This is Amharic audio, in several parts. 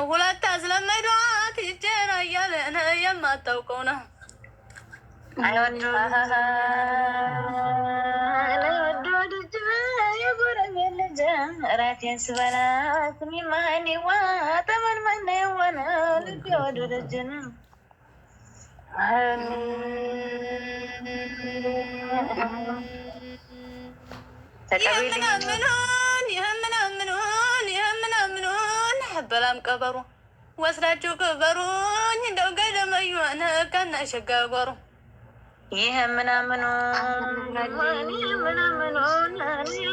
ሁለት አስለመዷት ይጀራ እያለ የማታውቀው ነው አይወዱ ልጅ የጎረቤት ልጅ እራቴን ስበላ ስሚማኔዋ ተመንመና የሆነ ልጅ ወዱ ልጅ ነው ይህምናምኑን በላም ቀበሩ ወስዳችሁ ቅበሩኝ እንደው ገደመዩን ከነሸጋጓሩ ይህምናምኑን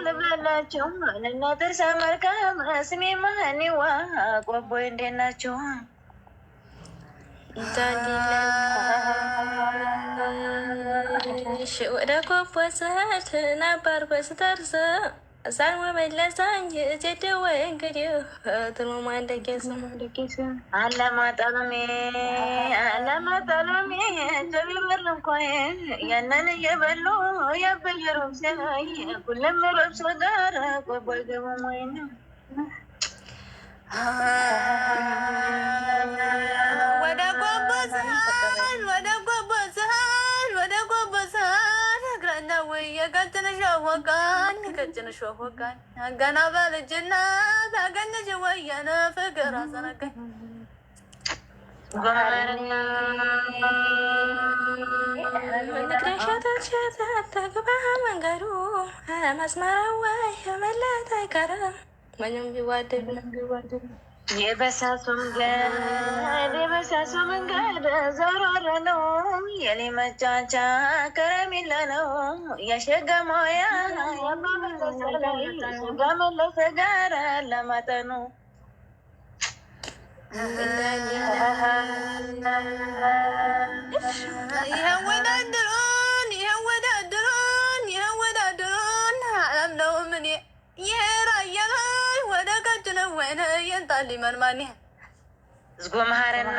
ልብላላችሁ ልናደርሳ መልካም ስሜ ማህኒዋ ቆቦይ እንዴት ናችሁ? ወደ ቆቦ ስሄድ ነበር በስተርስ ሳልወ መለሳኝ ዜደወ እንግዲህ ትርሞማ እንደጌስ አለማጠሎሜ ጀቢበር እንኳን ያንን እየበሉ ያበየሩም ሲያይ ሁለም ረብሶ ጋር ቆቦይ ገበም ወይ ነው ወደ ቆቦ ስሄድ እግረኛ ወይ የቀጭንሽ ወጋኝ ገና በልጅነት አገኘሽ ወየነ ፍቅር አዘነጋኝ ተግባ መንገዱ መስመራዋ የመለት አይቀርም ምንም ቢዋደዱ የበሳሱ መንገድ ዞሮረ ነው የኔ መጫቻ ከረሚላ ነው የሸገሞያ ጋመለሰ ጋር ለመጠኑ ይወዳድሩን አለም ነው ምን የራየላ ወደ ቀጭነ ወይነ የንጣል ሊመንማኒ ዝጎ መሃረና